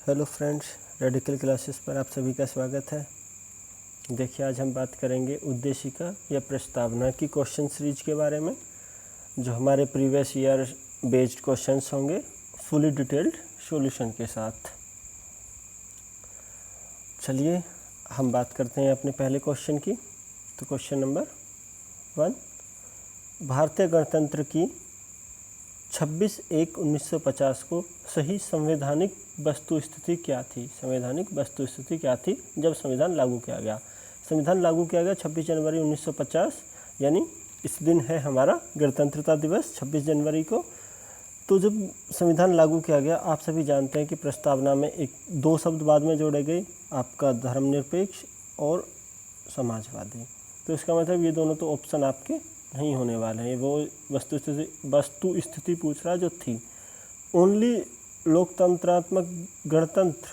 Hello friends, radical classes पर आप सभी का स्वागत है। देखिए, आज हम बात करेंगे उद्देशिका या प्रस्तावना की क्वेश्चन सीरीज के बारे में, जो हमारे प्रीवियस ईयर बेस्ड क्वेश्चंस होंगे फुली डिटेल्ड सॉल्यूशन के साथ। चलिए हम बात करते हैं अपने पहले क्वेश्चन की। तो क्वेश्चन नंबर 1, भारतीय गणतंत्र की 26/1/1950 को सही संवैधानिक वस्तुस्थिति क्या थी? संवैधानिक वस्तुस्थिति क्या थी जब संविधान लागू किया गया? संविधान लागू किया गया 26 जनवरी 1950, यानी इस दिन है हमारा गणतंत्रता दिवस 26 जनवरी को। तो जब संविधान लागू किया गया, आप सभी जानते हैं कि प्रस्तावना में दो शब्द बाद में जोड़े गए, आपका धर्मनिरपेक्ष और समाजवादी। तो इसका मतलब ये दोनों तो ऑप्शन आपके नहीं होने वाले हैं। वो वस्तु स्थिति पूछ रहा जो थी। ओनली लोकतंत्रात्मक गणतंत्र,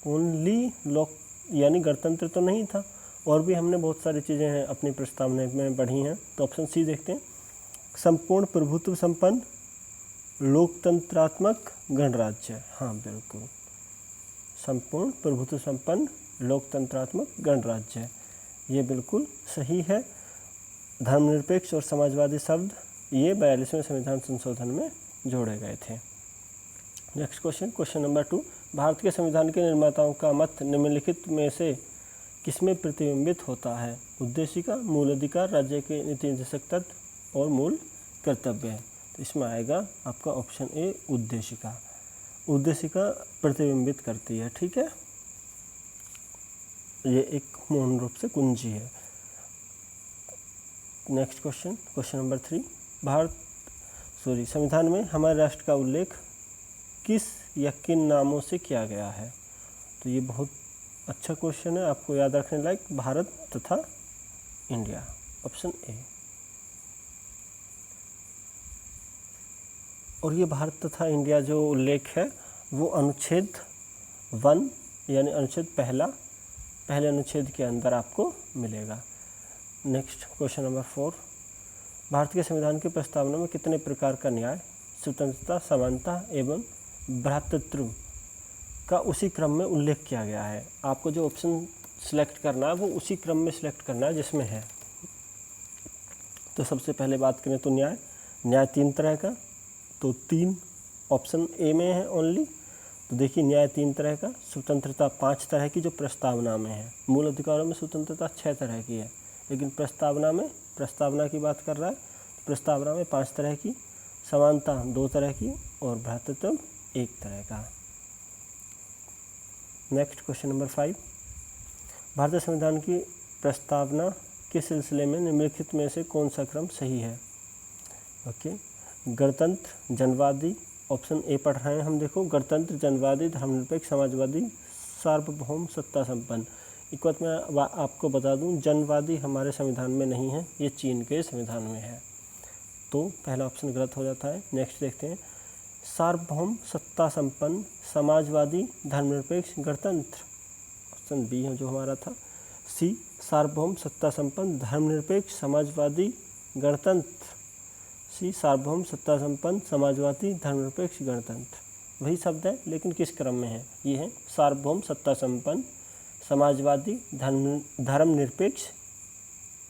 ओनली लोक यानी गणतंत्र तो नहीं था, और भी हमने बहुत सारी चीज़ें हैं अपनी प्रस्तावना में बढ़ी हैं। तो ऑप्शन सी देखते हैं, संपूर्ण प्रभुत्व संपन्न लोकतंत्रात्मक गणराज्य। हाँ बिल्कुल, संपूर्ण प्रभुत्व संपन्न लोकतंत्रात्मक गणराज्य, ये बिल्कुल सही है। धर्मनिरपेक्ष और समाजवादी शब्द ये 42वें संविधान संशोधन में जोड़े गए थे। Next question, question number 2, Bharat के संविधान के निर्माताओं का मत निम्नलिखित में से किसमें प्रतिबिंबित होता है? उद्देशिका, मूल अधिकार, राज्य के नीति निर्देशक तत्व और मूल कर्तव्य है। तो इसमें आएगा आपका ऑप्शन ए, उद्देशिका। उद्देशिका प्रतिबिंबित करती है, ठीक है, ये एक मौन रूप से कुंजी है। नेक्स्ट क्वेश्चन, क्वेश्चन नंबर 3, संविधान में हमारे राष्ट्र का उल्लेख किस या किन नामों से किया गया है? तो ये बहुत अच्छा क्वेश्चन है, आपको याद रखने लायक, भारत तथा इंडिया, ऑप्शन ए। और ये भारत तथा इंडिया जो उल्लेख है वो अनुच्छेद 1 यानी अनुच्छेद पहले अनुच्छेद के अंदर आपको मिलेगा। नेक्स्ट क्वेश्चन नंबर 4, भारत के संविधान की प्रस्तावना में कितने प्रकार का न्याय, स्वतंत्रता, समानता एवं भ्रातृत्व का उसी क्रम में उल्लेख किया गया है? आपको जो ऑप्शन सिलेक्ट करना है वो उसी क्रम में सिलेक्ट करना है जिसमें है। तो सबसे पहले बात करें तो न्याय 3 तरह का, तो 3 ऑप्शन ए में है ओनली। तो देखिए, न्याय 3 तरह का, स्वतंत्रता 5 तरह की जो प्रस्तावना में है, मूल अधिकारों में स्वतंत्रता 6 तरह की है, लेकिन प्रस्तावना की बात कर रहा है, प्रस्तावना में 5 तरह की, समानता 2 तरह की और भ्रातृत्व 1 तरह का। नेक्स्ट क्वेश्चन नंबर 5, भारतीय संविधान की प्रस्तावना के सिलसिले में निम्नलिखित में से कौन सा क्रम सही है? ओके, गणतंत्र, जनवादी, ऑप्शन ए पढ़ रहे हैं हम। देखो, गणतंत्र, जनवादी, धर्मनिरपेक्ष, समाजवादी, सार्वभौम, सत्ता संपन्न। एक बात मैं आपको बता दूं, जनवादी हमारे संविधान में नहीं है, ये चीन के संविधान में है, तो पहला ऑप्शन गलत हो जाता है। नेक्स्ट देखते हैं, सार्वभौम, सत्ता संपन्न, समाजवादी, धर्मनिरपेक्ष, गणतंत्र, ऑप्शन बी है जो हमारा था। सी, सार्वभौम, सत्ता संपन्न, धर्मनिरपेक्ष, समाजवादी, गणतंत्र। सी, सार्वभौम, सत्ता संपन्न, समाजवादी, धर्मनिरपेक्ष, गणतंत्र। वही शब्द है लेकिन किस क्रम में है? ये है सार्वभौम, सत्ता संपन्न, समाजवादी, धर्मनिरपेक्ष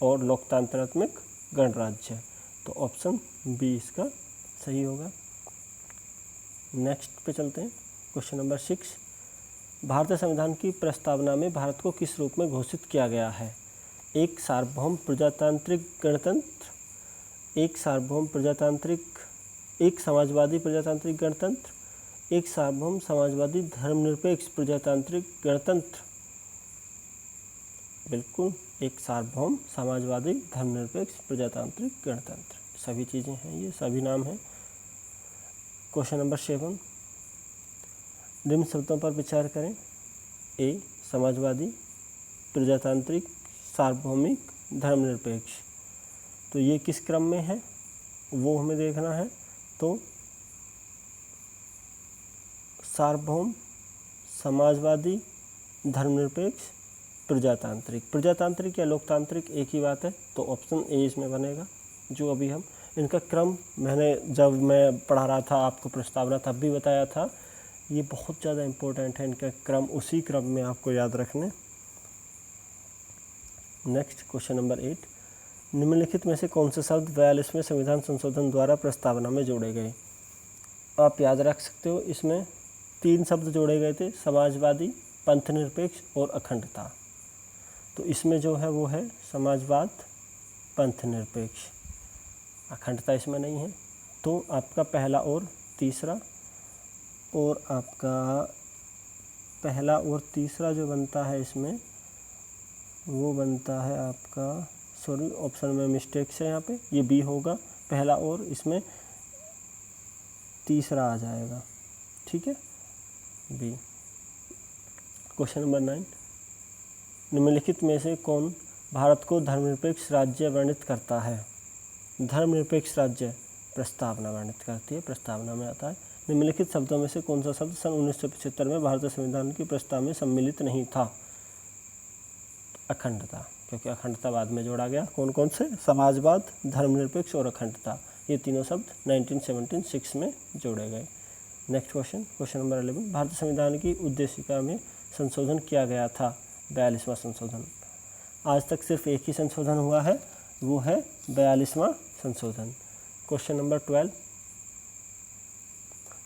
और लोकतांत्रात्मक गणराज्य। तो ऑप्शन बी इसका सही होगा। नेक्स्ट पे चलते हैं, क्वेश्चन नंबर 6, भारतीय संविधान की प्रस्तावना में भारत को किस रूप में घोषित किया गया है? 1 सार्वभौम प्रजातांत्रिक गणतंत्र, 1 सार्वभौम प्रजातांत्रिक, 1 समाजवादी प्रजातांत्रिक गणतंत्र, 1 सार्वभौम समाजवादी धर्मनिरपेक्ष प्रजातांत्रिक गणतंत्र। बिल्कुल, 1 सार्वभौम समाजवादी धर्मनिरपेक्ष प्रजातांत्रिक गणतंत्र, सभी चीज़ें हैं, ये सभी नाम हैं। क्वेश्चन नंबर 7, निम्न शब्दों पर विचार करें। ए, समाजवादी, प्रजातांत्रिक, सार्वभौमिक, धर्मनिरपेक्ष। तो ये किस क्रम में है वो हमें देखना है। तो सार्वभौम, समाजवादी, धर्मनिरपेक्ष, प्रजातांत्रिक या लोकतांत्रिक एक ही बात है, तो ऑप्शन ए इसमें बनेगा। जो अभी हम इनका क्रम, जब मैं पढ़ा रहा था आपको प्रस्तावना तब भी बताया था ये बहुत ज़्यादा इम्पोर्टेंट है, इनका क्रम उसी क्रम में आपको याद रखने। नेक्स्ट क्वेश्चन नंबर 8, निम्नलिखित में से कौन से शब्द 42वें संविधान संशोधन द्वारा प्रस्तावना में जोड़े गए? आप याद रख सकते हो, इसमें 3 शब्द जोड़े गए थे, समाजवादी, पंथनिरपेक्ष और अखंडता। तो इसमें जो है वो है समाजवाद, पंथनिरपेक्ष, अखंडता इसमें नहीं है। तो आपका पहला और तीसरा, और आपका पहला और तीसरा जो बनता है इसमें वो बनता है आपका, सॉरी ऑप्शन में मिस्टेक्स है यहाँ पे, ये बी होगा पहला और इसमें तीसरा आ जाएगा, ठीक है, बी। क्वेश्चन नंबर 9, निम्नलिखित में से कौन भारत को धर्मनिरपेक्ष राज्य वर्णित करता है? धर्मनिरपेक्ष राज्य प्रस्तावना वर्णित करती है, प्रस्तावना में आता है। निम्नलिखित शब्दों में से कौन सा शब्द सन 1975 में भारतीय संविधान के प्रस्ताव में सम्मिलित नहीं था? अखंडता, क्योंकि अखंडता बाद में जोड़ा गया। कौन कौन से? समाजवाद, धर्मनिरपेक्ष और अखंडता, ये तीनों शब्द 1976 में जोड़े गए। नेक्स्ट क्वेश्चन, क्वेश्चन नंबर 11, भारतीय संविधान की उद्देशिका में संशोधन किया गया था, 42वां संशोधन। आज तक सिर्फ एक ही संशोधन हुआ है, वो है 42वां संशोधन। क्वेश्चन नंबर 12,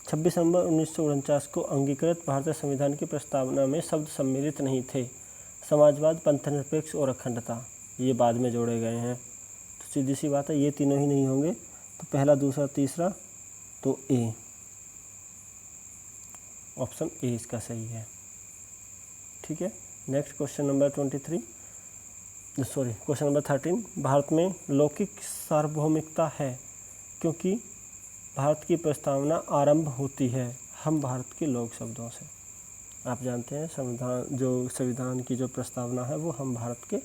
26 नवंबर 1949 को अंगीकृत भारतीय संविधान की प्रस्तावना में शब्द सम्मिलित नहीं थे, समाजवाद, पंथनिरपेक्ष और अखंडता, ये बाद में जोड़े गए हैं। तो सीधी सी बात है, ये तीनों ही नहीं होंगे, तो पहला, दूसरा, तीसरा, तो ए, ऑप्शन ए इसका सही है, ठीक है। Next question number question number 13, Bharat में लौकिक सार्वभौमिकता है क्योंकि भारत की प्रस्तावना आरंभ होती है हम भारत के लोक शब्दों से। आप जानते हैं संविधान की जो प्रस्तावना है वो हम भारत के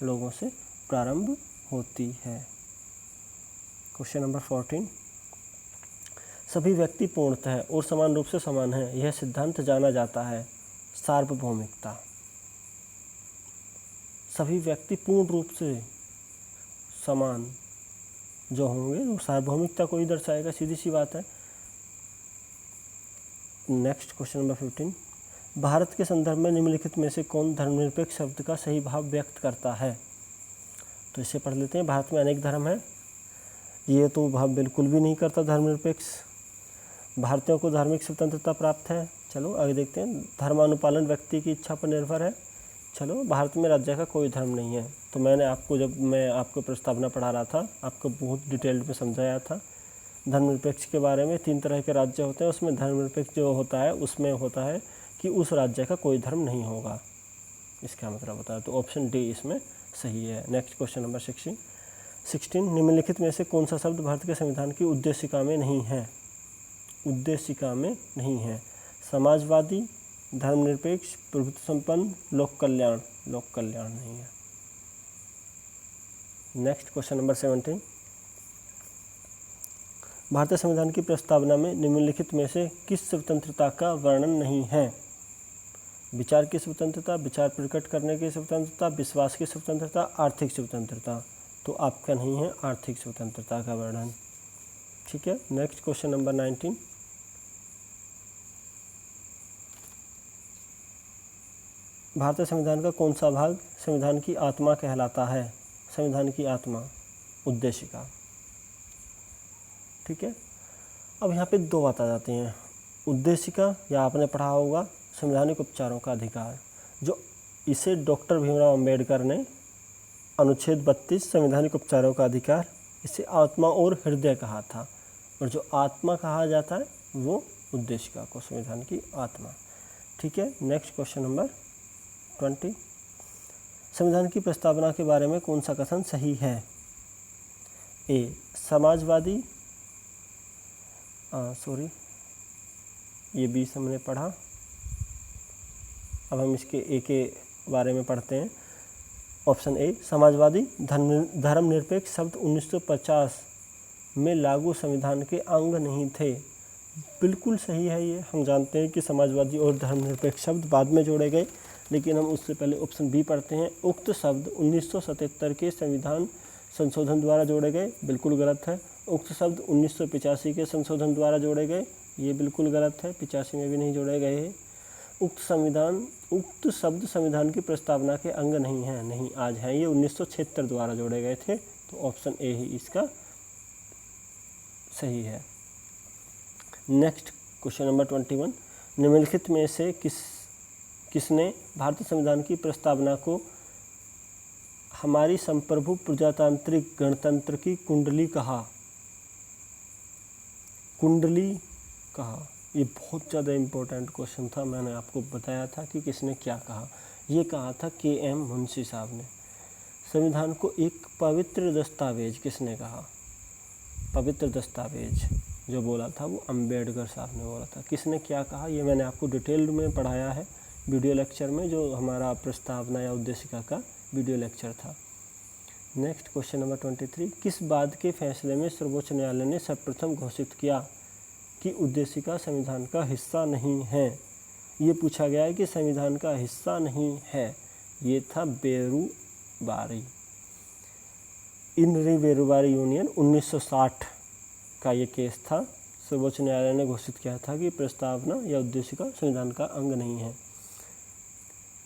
लोगों से प्रारंभ होती है। क्वेश्चन नंबर 14, सभी व्यक्ति पूर्णतः और समान रूप से समान हैं, यह सिद्धांत जाना जाता है, सार्वभौमिकता। सभी व्यक्ति पूर्ण रूप से समान जो होंगे वो सार्वभौमिकता को ही दर्शाएगा, सीधी सी बात है। नेक्स्ट क्वेश्चन नंबर 15, भारत के संदर्भ में निम्नलिखित में से कौन धर्मनिरपेक्ष शब्द का सही भाव व्यक्त करता है? तो इसे पढ़ लेते हैं। भारत में अनेक धर्म हैं, ये तो भाव बिल्कुल भी नहीं करता धर्मनिरपेक्ष। भारतीयों को धार्मिक स्वतंत्रता प्राप्त है, चलो आगे देखते हैं। धर्मानुपालन व्यक्ति की इच्छा पर निर्भर है, चलो भारत में राज्य का कोई धर्म नहीं है। तो जब मैं आपको प्रस्तावना पढ़ा रहा था, आपको बहुत डिटेल्ड में समझाया था धर्मनिरपेक्ष के बारे में। 3 तरह के राज्य होते हैं, उसमें धर्मनिरपेक्ष जो होता है उसमें होता है कि उस राज्य का कोई धर्म नहीं होगा, इसका मतलब होता है। तो ऑप्शन डी इसमें सही है। नेक्स्ट क्वेश्चन नंबर 16, निम्नलिखित में से कौन सा शब्द भारत के संविधान की उद्देशिका में नहीं है? उद्देशिका में नहीं है, समाजवादी, धर्मनिरपेक्ष, प्रभुत्व संपन्न, लोक कल्याण। लोक कल्याण नहीं है। नेक्स्ट क्वेश्चन नंबर 17, भारतीय संविधान की प्रस्तावना में निम्नलिखित में से किस स्वतंत्रता का वर्णन नहीं है? विचार की स्वतंत्रता, विचार प्रकट करने की स्वतंत्रता, विश्वास की स्वतंत्रता, आर्थिक स्वतंत्रता। तो आपका नहीं है आर्थिक स्वतंत्रता का वर्णन, ठीक है। नेक्स्ट क्वेश्चन नंबर 19, भारतीय संविधान का कौन सा भाग संविधान की आत्मा कहलाता है? संविधान की आत्मा, उद्देशिका, ठीक है। अब यहाँ पे 2 बात आ जाती हैं, उद्देशिका या आपने पढ़ा होगा संवैधानिक उपचारों का अधिकार, जो इसे डॉक्टर भीमराव अंबेडकर ने अनुच्छेद 32 संवैधानिक उपचारों का अधिकार, इसे आत्मा और हृदय कहा था, और जो आत्मा कहा जाता है वो उद्देशिका को, संविधान की आत्मा, ठीक है। नेक्स्ट क्वेश्चन नंबर 20, संविधान की प्रस्तावना के बारे में कौन सा कथन सही है? ए, समाजवादी, ये 20 हमने पढ़ा, अब हम इसके ए के बारे में पढ़ते हैं। ऑप्शन ए, समाजवादी, धर्मनिरपेक्ष शब्द 1950 में लागू संविधान के अंग नहीं थे। बिल्कुल सही है ये। हम जानते हैं कि समाजवादी और धर्मनिरपेक्ष शब्द बाद में जोड़े गए, लेकिन हम उससे पहले ऑप्शन बी पढ़ते हैं। उक्त शब्द 1977 के संविधान संशोधन द्वारा जोड़े गए, बिल्कुल गलत है। उक्त शब्द 1985 के संशोधन द्वारा जोड़े गए, ये बिल्कुल गलत है, 85 में भी नहीं जोड़े गए हैं। उक्त शब्द संविधान की प्रस्तावना के अंग नहीं हैं, नहीं आज हैं, ये 1976 द्वारा जोड़े गए थे, तो ऑप्शन ए ही इसका सही है। नेक्स्ट क्वेश्चन नंबर 21, निम्नलिखित में से किसने भारतीय संविधान की प्रस्तावना को हमारी संप्रभु प्रजातांत्रिक गणतंत्र की कुंडली कहा? कुंडली कहा, ये बहुत ज़्यादा इम्पोर्टेंट क्वेश्चन था। मैंने आपको बताया था कि किसने क्या कहा। ये कहा था के.एम. मुंशी साहब ने। संविधान को एक पवित्र दस्तावेज किसने कहा? पवित्र दस्तावेज जो बोला था वो अम्बेडकर साहब ने बोला था। किसने क्या कहा ये मैंने आपको डिटेल्ड में पढ़ाया है वीडियो लेक्चर में, जो हमारा प्रस्तावना या उद्देशिका का वीडियो लेक्चर था। नेक्स्ट क्वेश्चन नंबर 23, किस बात के फैसले में सर्वोच्च न्यायालय ने सर्वप्रथम घोषित किया कि उद्देशिका संविधान का हिस्सा नहीं है? ये पूछा गया है कि संविधान का हिस्सा नहीं है। ये था बेरुबारी, इन री बेरुबारी यूनियन 1960 का ये केस था। सर्वोच्च न्यायालय ने घोषित किया था कि प्रस्तावना या उद्देशिका संविधान का अंग नहीं है।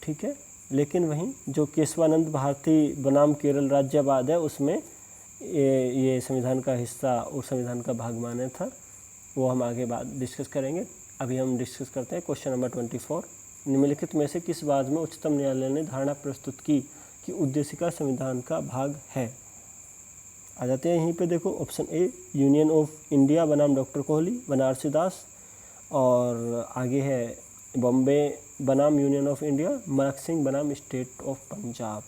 ठीक है, लेकिन वहीं जो केशवानंद भारती बनाम केरल राज्यवाद है उसमें ये संविधान का हिस्सा और संविधान का भाग माने था, वो हम आगे बाद डिस्कस करेंगे। अभी हम डिस्कस करते हैं क्वेश्चन नंबर 24, निम्नलिखित में से किस बात में उच्चतम न्यायालय ने धारणा प्रस्तुत की कि उद्देशिका संविधान का भाग है? आ जाते हैं यहीं पे, देखो option A union of India बनाम डॉक्टर कोहली बनारसी दास, और आगे है बॉम्बे बनाम यूनियन ऑफ इंडिया मरक सिंह बनाम स्टेट ऑफ पंजाब।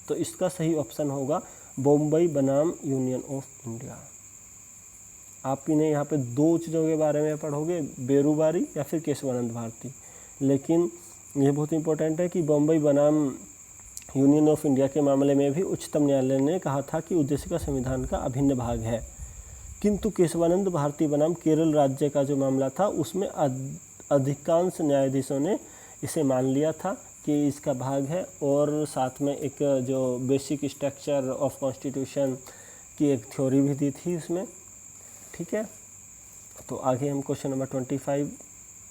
तो इसका सही ऑप्शन होगा बॉम्बे बनाम यूनियन ऑफ इंडिया। आप इन्हें यहाँ पे दो चीज़ों के बारे में पढ़ोगे, बेरुबारी या फिर केशवानंद भारती, लेकिन ये बहुत इंपॉर्टेंट है कि बॉम्बे बनाम यूनियन ऑफ इंडिया के मामले में भी उच्चतम न्यायालय ने कहा था कि उद्देशिका संविधान का अभिन्न भाग है, किंतु केशवानंद भारती बनाम केरल राज्य का जो मामला था उसमें अधिकांश न्यायाधीशों ने इसे मान लिया था कि इसका भाग है, और साथ में एक जो बेसिक स्ट्रक्चर ऑफ कॉन्स्टिट्यूशन की एक थ्योरी भी दी थी उसमें। ठीक है, तो आगे हम क्वेश्चन नंबर 25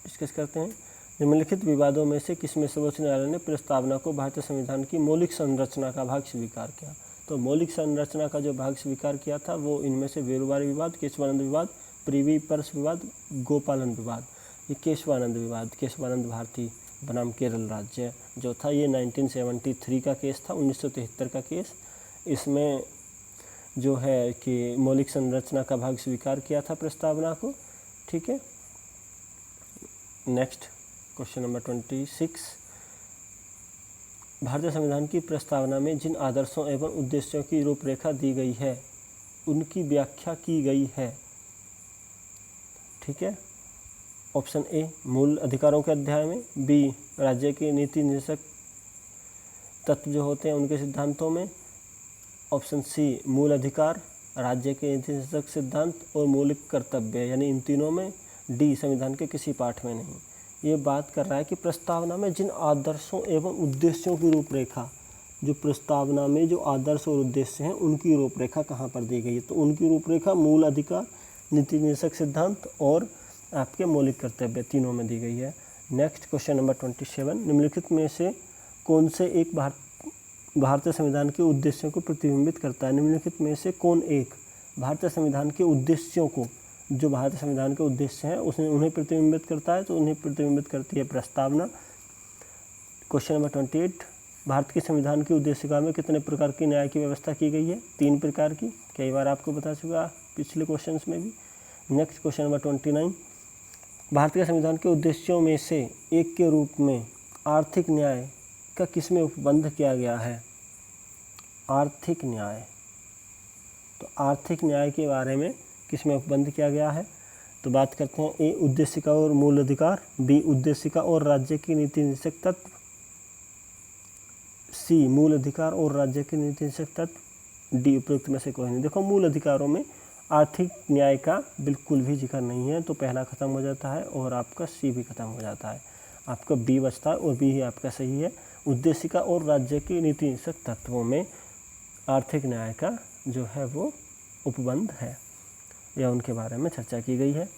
डिस्कस करते हैं। निम्नलिखित विवादों में से किसमें सर्वोच्च न्यायालय ने प्रस्तावना को भारतीय संविधान की मौलिक संरचना का भाग स्वीकार किया? तो मौलिक संरचना का जो भाग स्वीकार किया था वो इनमें से बेरुबारी विवाद, केशवानंद विवाद, प्रिवी पर्स विवाद, गोपालन विवाद। ये केशवानंद विवाद, केशवानंद भारती बनाम केरल राज्य जो था, ये 1973 का केस था, 1973 का केस। इसमें जो है कि मौलिक संरचना का भाग स्वीकार किया था प्रस्तावना को। ठीक है, नेक्स्ट क्वेश्चन नंबर 26, भारतीय संविधान की प्रस्तावना में जिन आदर्शों एवं उद्देश्यों की रूपरेखा दी गई है उनकी व्याख्या की गई है? ठीक है, ऑप्शन ए मूल अधिकारों के अध्याय में, बी राज्य के नीति निर्देशक तत्व जो होते हैं उनके सिद्धांतों में, ऑप्शन सी मूल अधिकार, राज्य के नीति निर्देशक सिद्धांत और मौलिक कर्तव्य, यानी इन तीनों में, डी संविधान के किसी पाठ में नहीं। ये बात कर रहा है कि प्रस्तावना में जिन आदर्शों एवं उद्देश्यों की रूपरेखा, जो प्रस्तावना में जो आदर्श और उद्देश्य हैं उनकी रूपरेखा कहाँ पर दी गई है? तो उनकी रूपरेखा मूल अधिकार, नीति निर्देशक सिद्धांत और आपके मौलिक कर्तव्य तीनों में दी गई है। नेक्स्ट क्वेश्चन नंबर 27, निम्नलिखित में से कौन से एक भारतीय संविधान के उद्देश्यों को प्रतिबिंबित करता है? निम्नलिखित में से कौन एक भारतीय संविधान के उद्देश्यों को, जो भारतीय संविधान के उद्देश्य हैं उसने उन्हें प्रतिबिंबित करता है? तो उन्हें प्रतिबिंबित करती है प्रस्तावना। क्वेश्चन नंबर 28, भारत के संविधान की उद्देशिका में कितने प्रकार की न्याय की व्यवस्था की गई है? 3 प्रकार की, कई बार आपको बता चुका पिछले क्वेश्चंस में भी। नेक्स्ट क्वेश्चन नंबर 29, भारत के संविधान के उद्देश्यों में से एक के रूप में आर्थिक न्याय का किसमें उपबंध किया गया है? आर्थिक न्याय, तो आर्थिक न्याय के बारे में किसमें उपबंध किया गया है? तो बात करते हैं, ए उद्देशिका और मूल अधिकार, बी उद्देशिका और राज्य की नीति निर्देशक तत्व, सी मूल अधिकार और राज्य के नीति निर्देशक तत्व, डी उपयुक्त में से कोई नहीं। देखो मूल अधिकारों में आर्थिक न्याय का बिल्कुल भी जिक्र नहीं है, तो पहला खत्म हो जाता है और आपका सी भी खत्म हो जाता है, आपका बी बचता है और बी ही आपका सही है। उद्देशिका और राज्य के नीति निर्देशक तत्वों में आर्थिक न्याय का जो है वो उपबंध है या उनके बारे में चर्चा की गई है।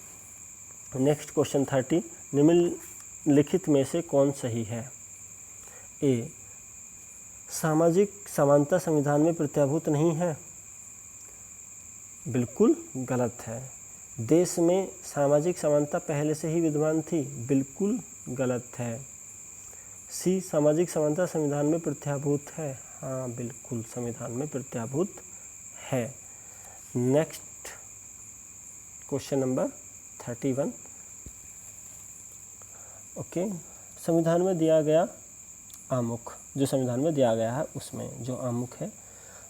नेक्स्ट क्वेश्चन 30, निम्नलिखित में से कौन सही है? ए, सामाजिक समानता संविधान में प्रत्याभूत नहीं है, बिल्कुल गलत है। देश में सामाजिक समानता पहले से ही विद्यमान थी, बिल्कुल गलत है। सी, सामाजिक समानता संविधान में प्रत्याभूत है, हाँ बिल्कुल संविधान में प्रत्याभूत है। नेक्स्ट क्वेश्चन नंबर 31, ओके, संविधान में दिया गया आमुख, जो संविधान में दिया गया है उसमें जो आमुख है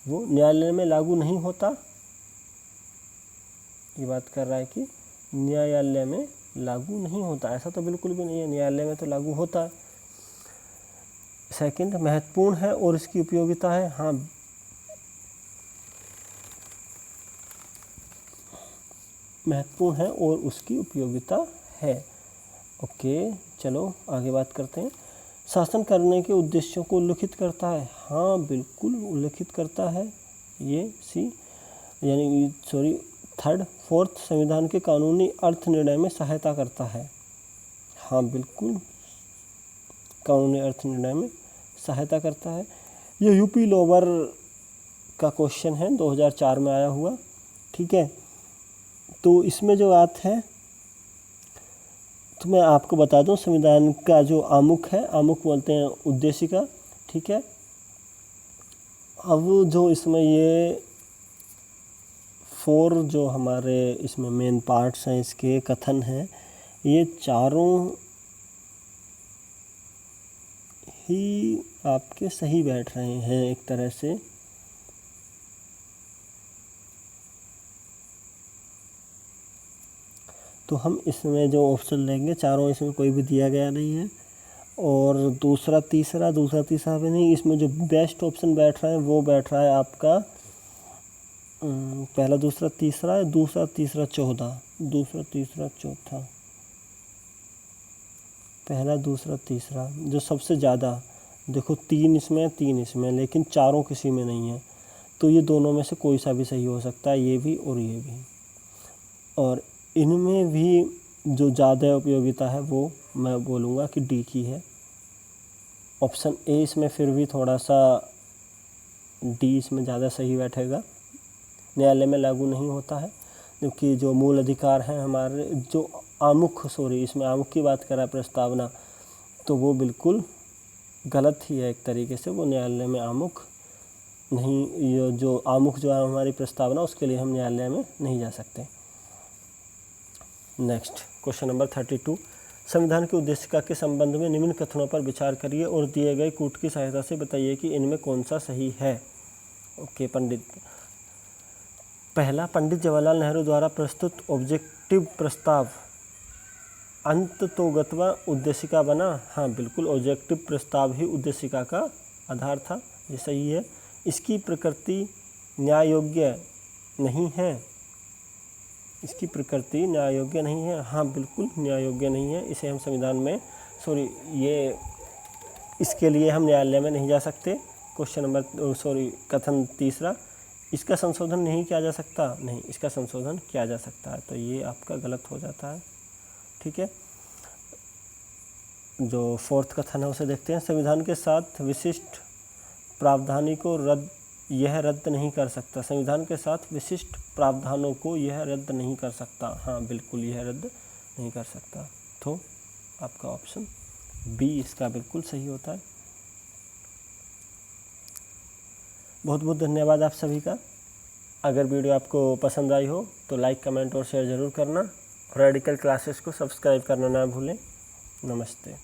वो न्यायालय में लागू नहीं होता। ये बात कर रहा है कि न्यायालय में लागू नहीं होता, ऐसा तो बिल्कुल भी नहीं है, न्यायालय में तो लागू होता है। सेकंड, महत्वपूर्ण है और इसकी उपयोगिता है, हाँ महत्वपूर्ण है और उसकी उपयोगिता है। ओके, चलो आगे बात करते हैं। शासन करने के उद्देश्यों को उल्लिखित करता है, हाँ बिल्कुल उल्लिखित करता है, ये सी यानी सॉरी थर्ड। फोर्थ, संविधान के कानूनी अर्थ निर्णय में सहायता करता है, हाँ बिल्कुल कानूनी अर्थ निर्णय में सहायता करता है। ये यूपी लोअर का क्वेश्चन है, 2004 में आया हुआ, ठीक है। तो इसमें जो बात है तो मैं आपको बता दूं, संविधान का जो आमुख है, आमुख बोलते हैं उद्देशिका, ठीक है। अब जो इसमें ये 4 जो हमारे इसमें मेन पार्ट्स हैं, इसके कथन हैं, ये चारों ही आपके सही बैठ रहे हैं एक तरह से। तो हम इसमें जो ऑप्शन लेंगे चारों, इसमें कोई भी दिया गया नहीं है, और दूसरा तीसरा भी नहीं, इसमें जो बेस्ट ऑप्शन बैठ रहा है वो बैठ रहा है आपका पहला दूसरा तीसरा, दूसरा तीसरा चौथा, दूसरा तीसरा चौथा, पहला दूसरा तीसरा, जो सबसे ज़्यादा देखो 3 इसमें 3 इसमें, लेकिन चारों किसी में नहीं है, तो ये दोनों में से कोई सा भी सही हो सकता है, ये भी और ये भी। और इनमें भी जो ज़्यादा उपयोगिता है वो मैं बोलूँगा कि डी की है। ऑप्शन ए इसमें फिर भी थोड़ा सा, डी इसमें ज़्यादा सही बैठेगा, न्यायालय में लागू नहीं होता है, क्योंकि जो मूल अधिकार हैं हमारे, जो आमुख इसमें आमुख की बात कर रहा है प्रस्तावना, तो वो बिल्कुल गलत ही है एक तरीके से, वो न्यायालय में आमुख नहीं, ये जो आमुख जो है हमारी प्रस्तावना, उसके लिए हम न्यायालय में नहीं जा सकते। नेक्स्ट क्वेश्चन नंबर 32, संविधान की उद्देशिका के संबंध में निम्न कथनों पर विचार करिए और दिए गए कूट की सहायता से बताइए कि इनमें कौन सा सही है। ओके, पहला, पंडित जवाहरलाल नेहरू द्वारा प्रस्तुत ऑब्जेक्टिव प्रस्ताव अंततोगत्वा उद्देशिका बना, हाँ बिल्कुल ऑब्जेक्टिव प्रस्ताव ही उद्देशिका का आधार था, ये सही है। इसकी प्रकृति न्याय योग्य नहीं है, इसकी प्रकृति न्याय योग्य नहीं है, हाँ बिल्कुल न्याय योग्य नहीं है, इसे हम संविधान में इसके लिए हम न्यायालय में नहीं जा सकते। क्वेश्चन नंबर कथन तीसरा, इसका संशोधन नहीं किया जा सकता, नहीं इसका संशोधन किया जा सकता है, तो ये आपका गलत हो जाता है, ठीक है। जो फोर्थ कथन है उसे देखते हैं, संविधान के साथ विशिष्ट प्रावधानी को यह रद्द नहीं कर सकता, संविधान के साथ विशिष्ट प्रावधानों को यह रद्द नहीं कर सकता, हाँ बिल्कुल यह रद्द नहीं कर सकता, तो आपका ऑप्शन बी इसका बिल्कुल सही होता है। बहुत बहुत धन्यवाद आप सभी का। अगर वीडियो आपको पसंद आई हो तो लाइक, कमेंट और शेयर ज़रूर करना, और रेडिकल क्लासेस को सब्सक्राइब करना ना भूलें। नमस्ते।